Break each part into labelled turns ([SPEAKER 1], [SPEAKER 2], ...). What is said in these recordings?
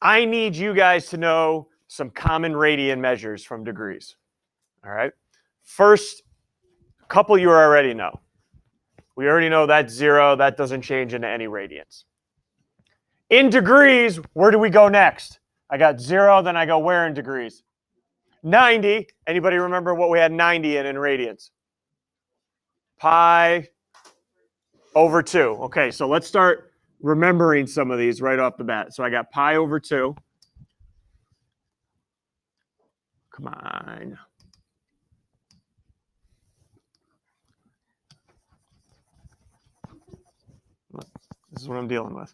[SPEAKER 1] I need you guys to know some common radian measures from degrees. All right. First, a couple you already know. We already know that's 0. That doesn't change into any radians. In degrees, where do we go next? I got 0, then I go where in degrees? 90. Anybody remember what we had 90 in radians? Pi over 2. Okay, so let's start remembering some of these right off the bat. So I got pi over 2. Come on. This is what I'm dealing with.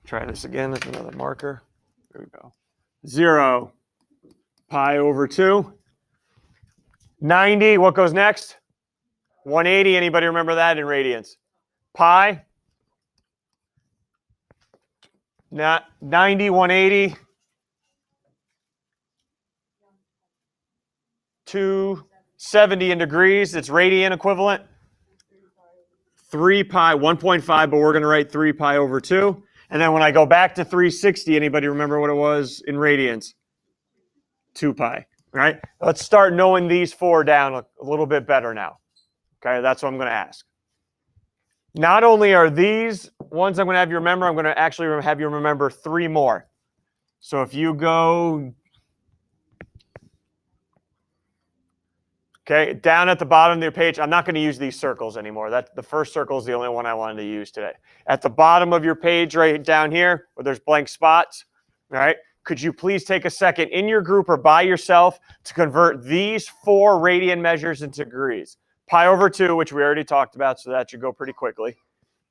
[SPEAKER 1] Try this again with another marker. There we go. 0, pi over 2. 90, what goes next? 180, anybody remember that in radians? Pi. 90, 180. 270 in degrees, it's radian equivalent. 3 pi, 1.5, but we're going to write 3 pi over 2. And then when I go back to 360, anybody remember what it was in radians? 2 pi, right? Let's start knowing these 4 down a little bit better now. Okay, that's what I'm going to ask. Not only are these ones I'm going to have you remember, I'm going to actually have you remember 3 more. So if you go, okay, down at the bottom of your page, I'm not going to use these circles anymore. The first circle is the only one I wanted to use today. At the bottom of your page right down here, where there's blank spots, all right, could you please take a second in your group or by yourself to convert these 4 radian measures into degrees? Pi over 2, which we already talked about, so that should go pretty quickly.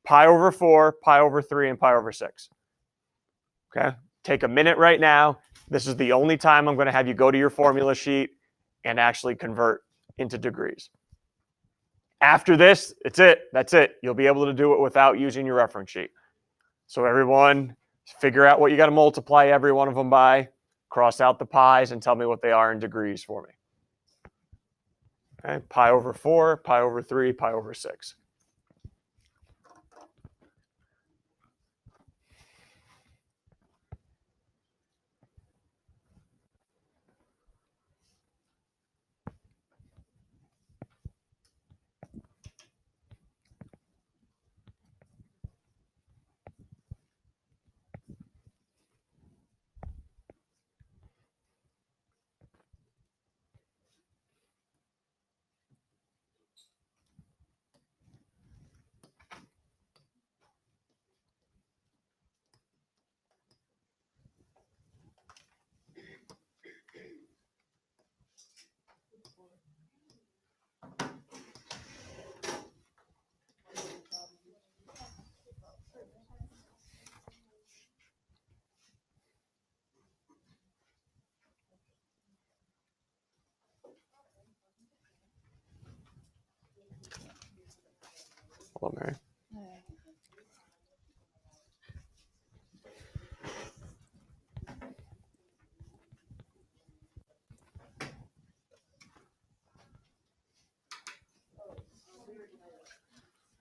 [SPEAKER 1] Pi over 4, pi over 3, and pi over 6. Okay, take a minute right now. This is the only time I'm going to have you go to your formula sheet and actually convert into degrees. After this, it's it. That's it. You'll be able to do it without using your reference sheet. So everyone, figure out what you got to multiply every one of them by, cross out the pi's, and tell me what they are in degrees for me. Okay, pi over 4, pi over 3, pi over 6. Hello, Mary.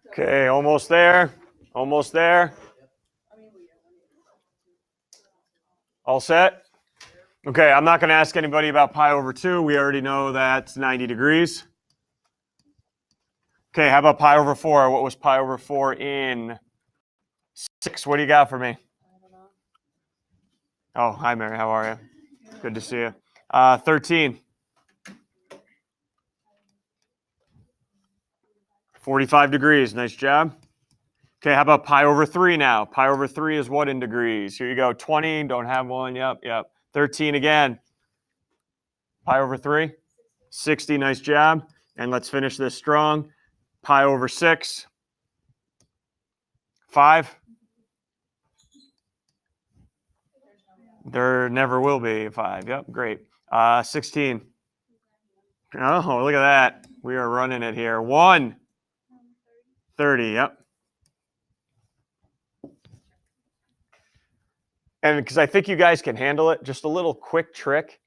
[SPEAKER 1] Okay, almost there. Almost there. All set? Okay, I'm not going to ask anybody about pi over 2. We already know that's 90 degrees. Okay, how about pi over 4? What was pi over 4 in 6? What do you got for me?
[SPEAKER 2] I don't know.
[SPEAKER 1] Oh, hi, Mary. How are you? Good to see you. 13. 45 degrees. Nice job. Okay, how about pi over 3 now? Pi over 3 is what in degrees? Here you go. 20. Don't have one. Yep. 13 again. Pi over 3. 60. Nice job. And let's finish this strong. Pi over 6. 5. There never will be 5. Yep, great. 16. Oh, look at that. We are running it here. 1. 30, yep. And because I think you guys can handle it, just a little quick trick.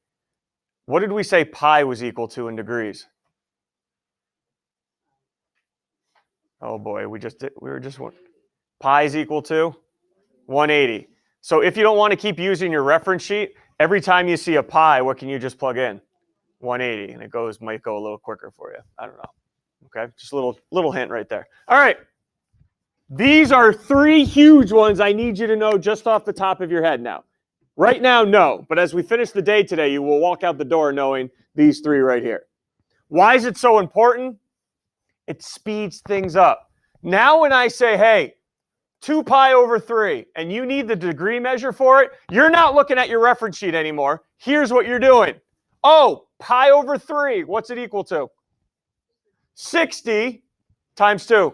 [SPEAKER 1] What did we say pi was equal to in degrees? Oh boy, we were just Pi is equal to 180. So if you don't want to keep using your reference sheet, every time you see a pi, what can you just plug in? 180, and it might go a little quicker for you. I don't know. Okay, just a little hint right there. All right. These are 3 huge ones I need you to know just off the top of your head now. Right now, no. But as we finish the day today, you will walk out the door knowing these 3 right here. Why is it so important? It speeds things up. Now when I say, hey, 2 pi over 3, and you need the degree measure for it, you're not looking at your reference sheet anymore. Here's what you're doing. Oh, pi over 3, what's it equal to? 60 times 2.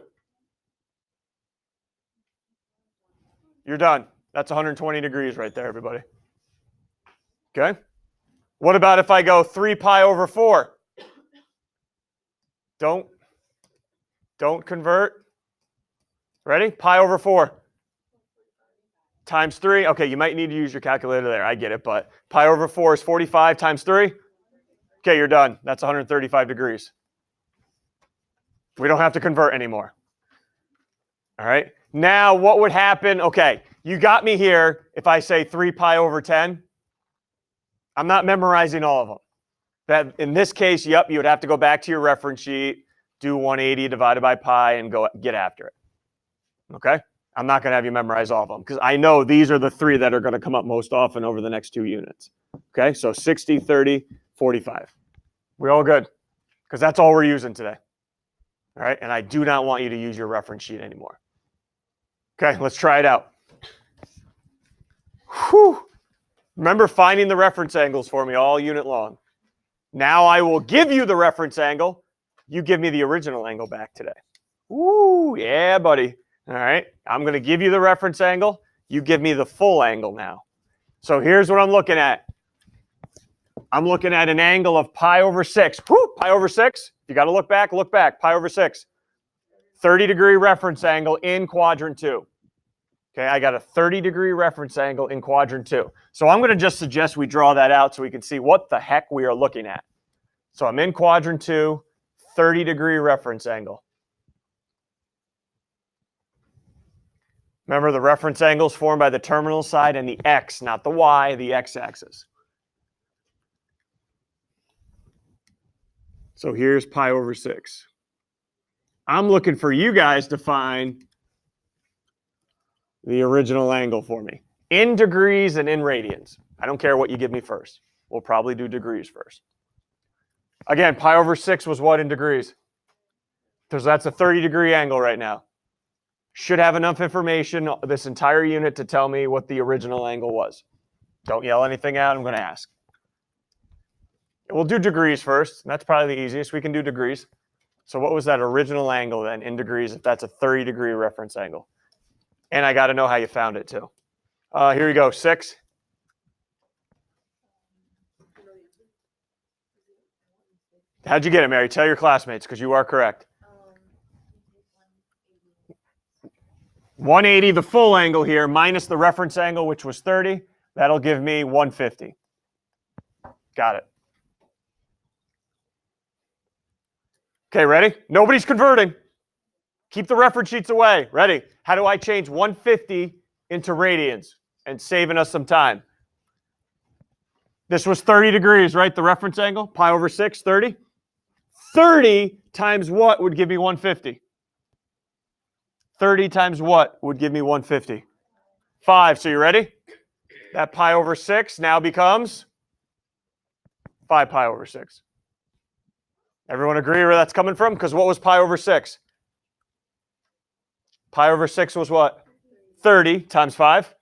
[SPEAKER 1] You're done. That's 120 degrees right there, everybody. Okay? What about if I go 3 pi over 4? Don't convert. Ready? Pi over 4 times 3. Okay, you might need to use your calculator there. I get it, but pi over 4 is 45 times 3. Okay, you're done. That's 135 degrees. We don't have to convert anymore. All right? Now, what would happen? Okay, you got me here if I say 3 pi over 10. I'm not memorizing all of them. That in this case, yep, you would have to go back to your reference sheet, do 180 divided by pi, and go get after it. Okay? I'm not going to have you memorize all of them because I know these are the 3 that are going to come up most often over the next 2 units. Okay? So 60, 30, 45. We're all good because that's all we're using today. All right? And I do not want you to use your reference sheet anymore. Okay, let's try it out. Whew. Remember finding the reference angles for me all unit long. Now I will give you the reference angle. You give me the original angle back today. Ooh, yeah, buddy. All right, I'm going to give you the reference angle. You give me the full angle now. So here's what I'm looking at. I'm looking at an angle of pi over 6. Whoo, pi over 6. You got to look back. Pi over 6. 30-degree reference angle in quadrant 2. Okay, I got a 30-degree reference angle in quadrant 2. So I'm going to just suggest we draw that out so we can see what the heck we are looking at. So I'm in quadrant 2, 30-degree reference angle. Remember, the reference angle is formed by the terminal side and the x, not the y, the x-axis. So here's pi over 6. I'm looking for you guys to find the original angle for me in degrees and in radians. I don't care what you give me first. We'll probably do degrees first. Again, pi over 6 was what in degrees? Because that's a 30-degree angle right now. Should have enough information, this entire unit, to tell me what the original angle was. Don't yell anything out. I'm going to ask. We'll do degrees first. That's probably the easiest. We can do degrees. So what was that original angle then in degrees if that's a 30-degree reference angle? And I got to know how you found it too. Here we go, 6. How'd you get it, Mary? Tell your classmates because you are correct. 180, the full angle here, minus the reference angle, which was 30. That'll give me 150. Got it. Okay, ready? Nobody's converting. Keep the reference sheets away. Ready? How do I change 150 into radians and saving us some time? This was 30 degrees, right? The reference angle, pi over 6, 30. 30 times what would give me 150? 30 times what would give me 150? 5. So you ready? That pi over 6 now becomes 5 pi over 6. Everyone agree where that's coming from? Because what was pi over 6? Pi over 6 was what? 30 times 5?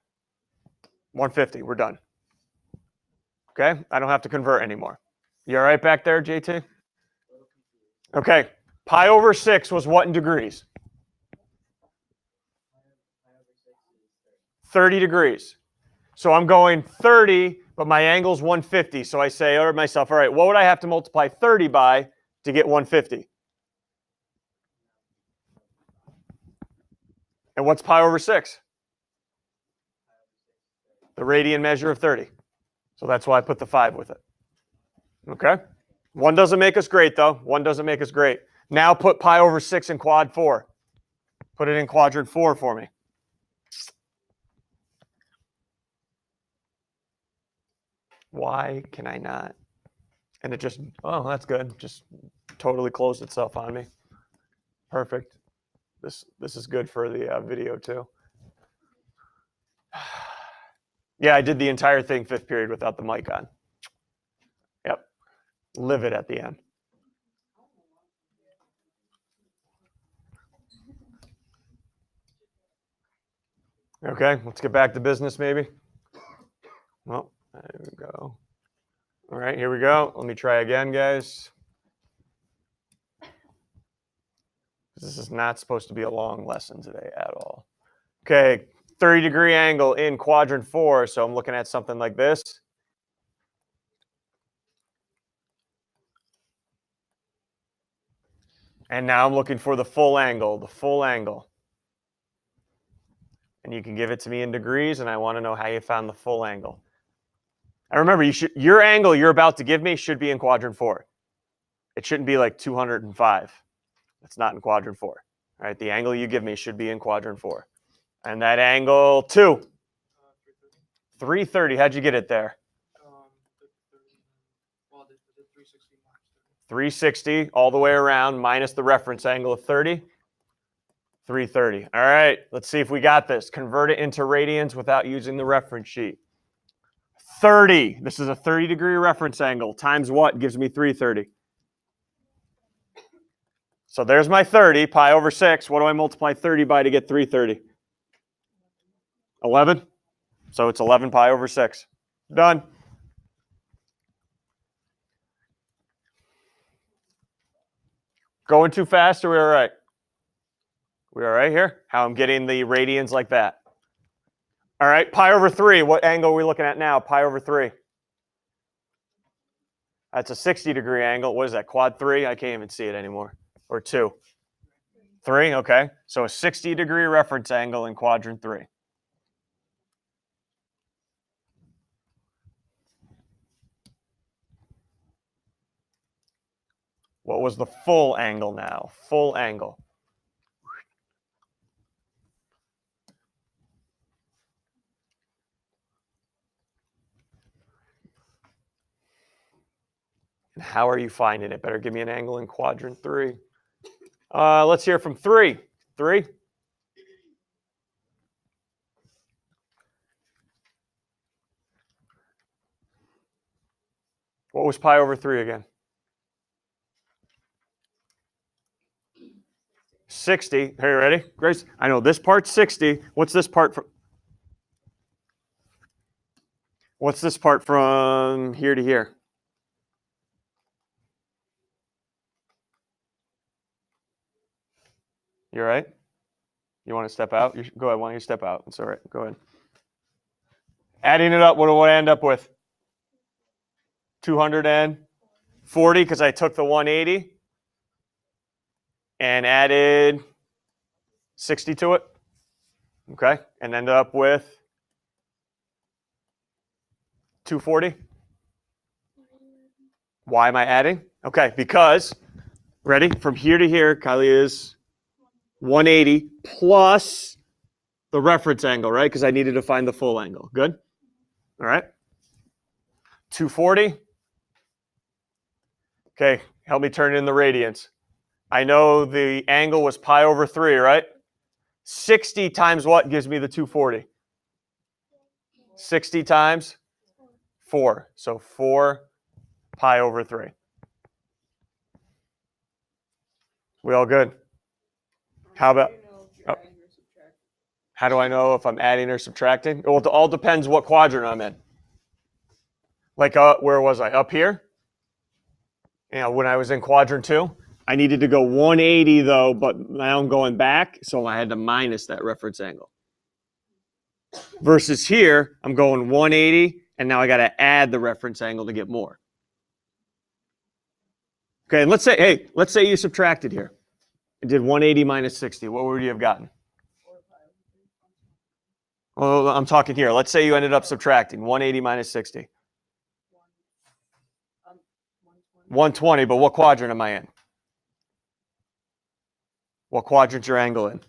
[SPEAKER 1] 150. We're done. Okay? I don't have to convert anymore. You all right back there, JT? Okay. Pi over 6 was what in degrees? 30 degrees. So I'm going 30, but my angle's 150. So I say to myself, all right, what would I have to multiply 30 by to get 150? And what's pi over 6? The radian measure of 30. So that's why I put the 5 with it. Okay? 1 doesn't make us great, though. 1 doesn't make us great. Now put pi over 6 in quad 4. Put it in quadrant 4 for me. Why can I not? And it just, oh, that's good. Just totally closed itself on me. Perfect. This is good for the video too. Yeah, I did the entire thing 5th period without the mic on. Yep. Livid at the end. Okay, let's get back to business maybe. Well, there we go. All right, here we go. Let me try again, guys. This is not supposed to be a long lesson today at all. Okay, 30-degree angle in quadrant 4. So I'm looking at something like this. And now I'm looking for the full angle, And you can give it to me in degrees, and I want to know how you found the full angle. And remember, your angle you're about to give me should be in quadrant 4. It shouldn't be like 205. It's not in quadrant 4. All right, the angle you give me should be in quadrant 4. And that angle 2. 330. How'd you get it there? 360 all the way around minus the reference angle of 30. 330. All right, let's see if we got this. Convert it into radians without using the reference sheet. 30. This is a 30-degree reference angle. Times what gives me 330? So there's my 30, pi over 6. What do I multiply 30 by to get 330? 11. So it's 11 pi over 6. Done. Going too fast, or we all right? We all right here? How I'm getting the radians like that. All right, pi over 3. What angle are we looking at now? Pi over 3. That's a 60-degree angle. What is that, quad 3? I can't even see it anymore. Or 2? 3, okay. So a 60-degree reference angle in quadrant 3. What was the full angle now? Full angle. And how are you finding it? Better give me an angle in quadrant 3. Let's hear from 3. 3? What was pi over 3 again? 60. Are you ready? Grace, I know this part's 60. What's this part from? What's this part from here to here? You all right? You want to step out? Go ahead. Why don't you step out? It's all right. Go ahead. Adding it up, what do I end up with? 240, because I took the 180 and added 60 to it. Okay, and ended up with 240. Why am I adding? Okay, because, ready? From here to here, Kylie, is 180 plus the reference angle, right? Because I needed to find the full angle. Good? All right. 240. Okay, help me turn in the radians. I know the angle was pi over 3, right? 60 times what gives me the 240? 60 times 4. So 4 pi over 3. We all good? How about, how do I know if I'm adding or subtracting? Well, it all depends what quadrant I'm in. Like, where was I? Up here? You know, when I was in quadrant 2, I needed to go 180 though, but now I'm going back, so I had to minus that reference angle. Versus here, I'm going 180, and now I got to add the reference angle to get more. Okay, and let's say you subtracted here and did 180 minus 60. What would you have gotten? Well, I'm talking here. Let's say you ended up subtracting 180 minus 60. 120, but what quadrant am I in? What quadrant's your angle in?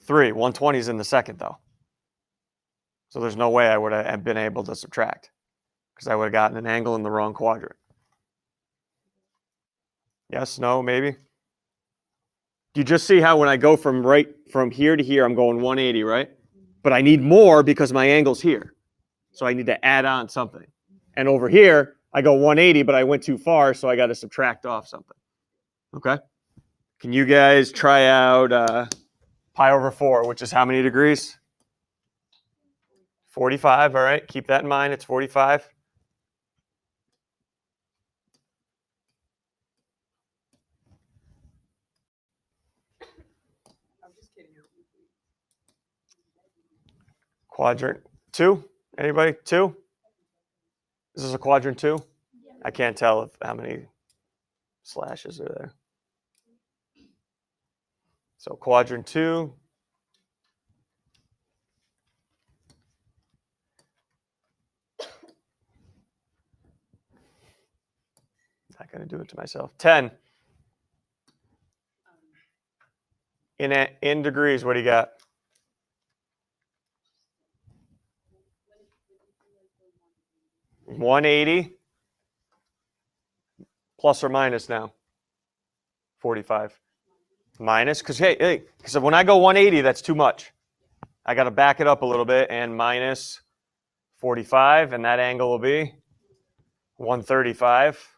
[SPEAKER 1] 3. 120 is in the second, though. So there's no way I would have been able to subtract. because I would have gotten an angle in the wrong quadrant. Yes, no, maybe? Do you just see how when I go from here to here, I'm going 180, right? But I need more because my angle's here. So I need to add on something. And over here, I go 180, but I went too far, so I got to subtract off something. Okay? Can you guys try out pi over 4, which is how many degrees? 45, all right? Keep that in mind. It's 45. Quadrant 2? Anybody? 2? Is this a quadrant 2? I can't tell how many slashes are there. So quadrant 2. Not going to do it to myself. 10. In degrees, what do you got? $180 plus or minus now? 45. Minus, because hey, because when I go 180, that's too much. I got to back it up a little bit and minus 45, and that angle will be 135.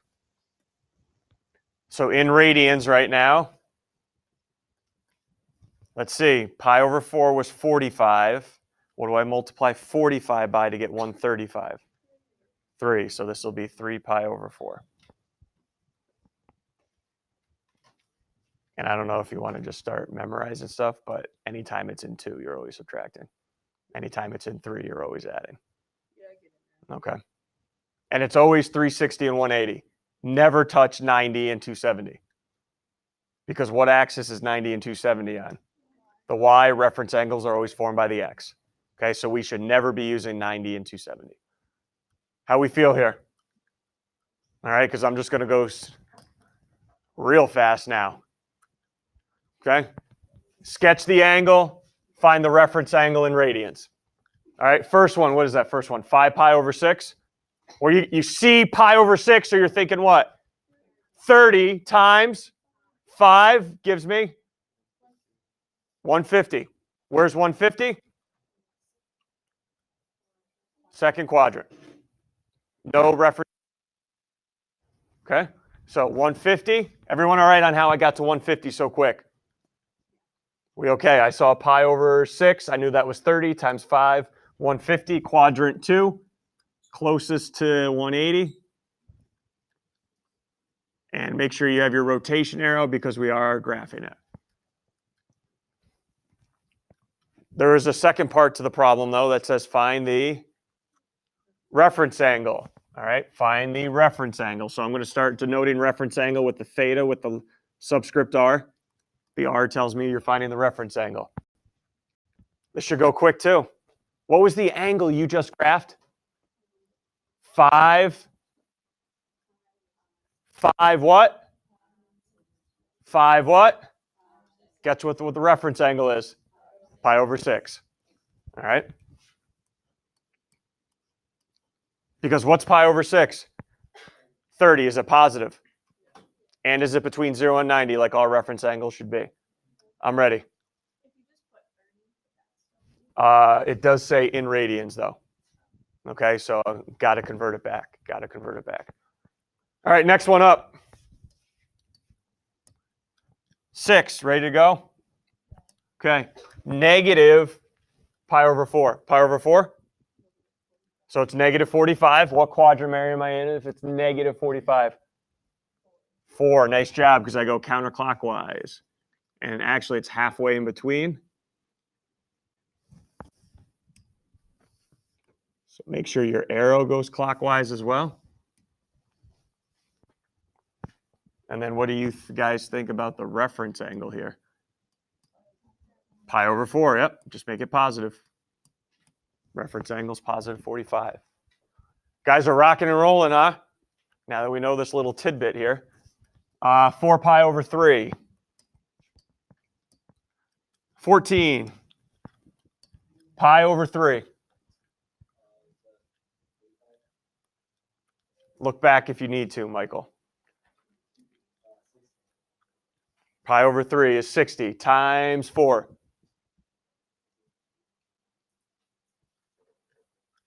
[SPEAKER 1] So in radians right now, let's see, pi over 4 was 45. What do I multiply 45 by to get 135? 3. So this will be 3 pi over 4. And I don't know if you want to just start memorizing stuff, but anytime it's in 2, you're always subtracting. Anytime it's in 3, you're always adding. Okay. And it's always 360 and 180. Never touch 90 and 270. Because what axis is 90 and 270 on? The y reference angles are always formed by the x. Okay, so we should never be using 90 and 270. How we feel here? All right, because I'm just going to go real fast now. Okay, sketch the angle, find the reference angle in radians. All right, first one, what is that first one? 5 pi over 6? Or you see pi over 6, so you're thinking what? 30 times 5 gives me 150. Where's 150? Second quadrant. No reference. Okay, so 150. Everyone all right on how I got to 150 so quick? We okay? I saw pi over 6. I knew that was 30 times 5. 150, quadrant 2. Closest to 180. And make sure you have your rotation arrow because we are graphing it. There is a second part to the problem, though, that says find the reference angle. All right, find the reference angle. So I'm going to start denoting reference angle with the theta with the subscript r. The r tells me you're finding the reference angle. This should go quick, too. What was the angle you just graphed? 5 what? 5 what? Guess what the reference angle is? Pi over 6. All right? Because what's pi over 6? 30. Is it positive? And is it between 0 and 90 like all reference angles should be? I'm ready. It does say in radians, though. Okay, so got to convert it back. Got to convert it back. All right, next one up. 6, ready to go? Okay, negative pi over 4. Pi over 4? So it's negative 45. What quadrant am I in if it's negative 45? 4. Nice job, because I go counterclockwise. And actually, it's halfway in between. So make sure your arrow goes clockwise as well. And then what do you guys think about the reference angle here? Pi over 4, yep. Just make it positive. Reference angle is positive 45. Guys are rocking and rolling, huh? Now that we know this little tidbit here. 4 pi over 3. 14. Pi over 3. Look back if you need to, Michael. Pi over 3 is 60 times 4.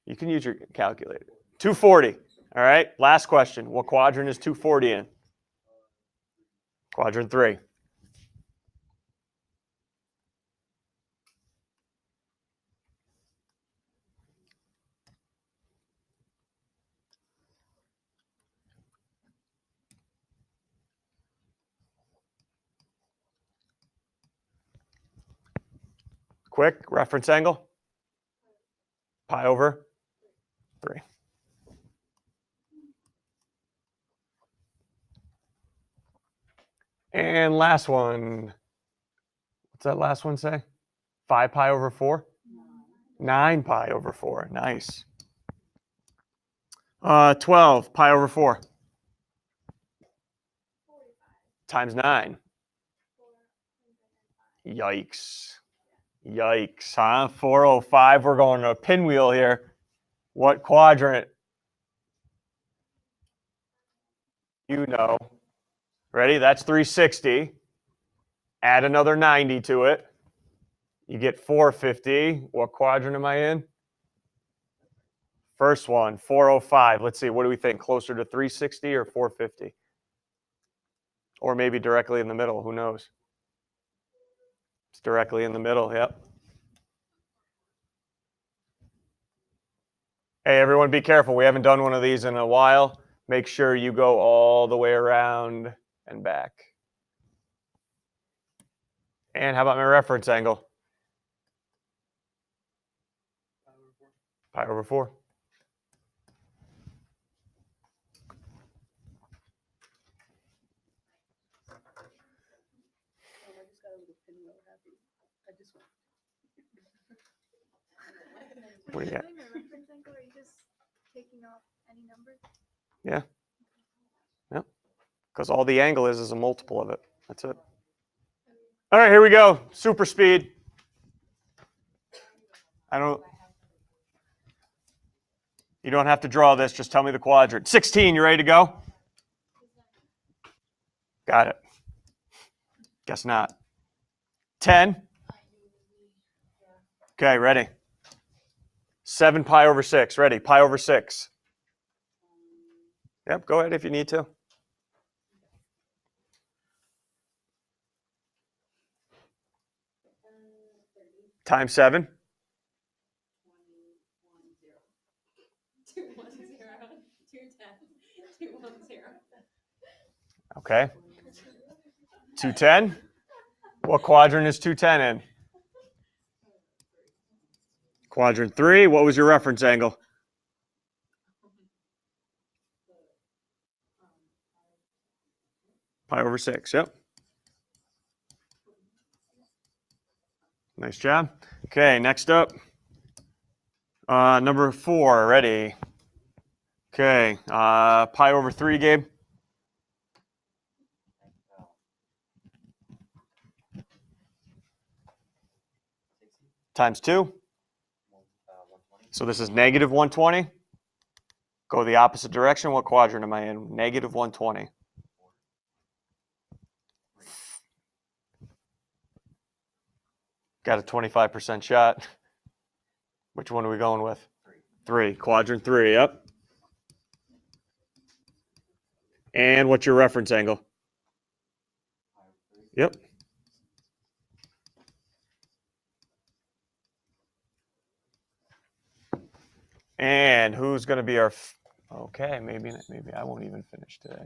[SPEAKER 1] You can use your calculator. 240. All right, last question. What quadrant is 240 in? Quadrant 3. Quick, reference angle. Pi over 3. And last one. What's that last one say? 5 pi over 4? 9 pi over 4. Nice. 12 pi over 4. Times 9. Yikes. Yikes, huh? 405. We're going to a pinwheel here. What quadrant? You know. Ready? That's 360. Add another 90 to it. You get 450. What quadrant am I in? First one, 405. Let's see. What do we think? Closer to 360 or 450? Or maybe directly in the middle. Who knows? It's directly in the middle. Yep. Hey, everyone, be careful. We haven't done one of these in a while. Make sure you go all the way around and back. And how about my reference angle? Pi over 4. What do you got? Yeah. Yep. Because all the angle is a multiple of it. That's it. All right, here we go. Super speed. You don't have to draw this. Just tell me the quadrant. 16, you ready to go? Got it. Guess not. 10. Okay, ready. 7 pi over 6. Ready? Pi over 6. Yep, go ahead if you need to. Times 7. Okay. 210. What quadrant is 210 in? Quadrant 3. What was your reference angle? Pi over 6. Yep. Nice job. Okay, next up. Number 4. Ready? Okay. Pi over 3, Gabe. Times 2. So this is negative 120. Go the opposite direction. What quadrant am I in? Negative 120. Got a 25% shot. Which one are we going with? 3. Quadrant 3, yep. And what's your reference angle? Yep. And who's going to be our... Okay, maybe I won't even finish today.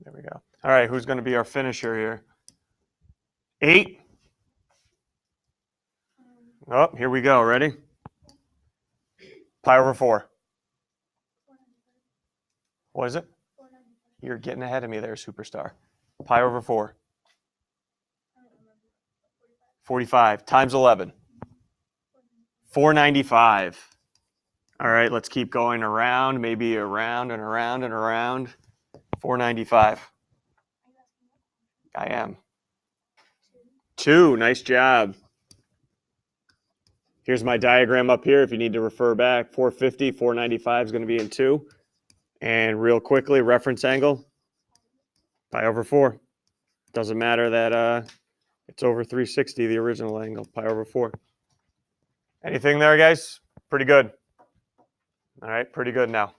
[SPEAKER 1] There we go. All right, who's going to be our finisher here? 8. Oh, here we go. Ready? Pi over 4. What is it? You're getting ahead of me there, superstar. Pi over 4. 45 times 11. 495. All right, let's keep going around, maybe around and around and around. 495. I am. 2, nice job. Here's my diagram up here if you need to refer back. 450, 495 is going to be in 2. And real quickly, reference angle, pi over 4. Doesn't matter that it's over 360, the original angle, pi over 4. Anything there, guys? Pretty good. All right, pretty good now.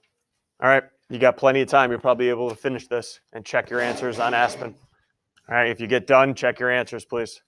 [SPEAKER 1] All right, you got plenty of time. You'll probably be able to finish this and check your answers on Aspen. All right, if you get done, check your answers, please.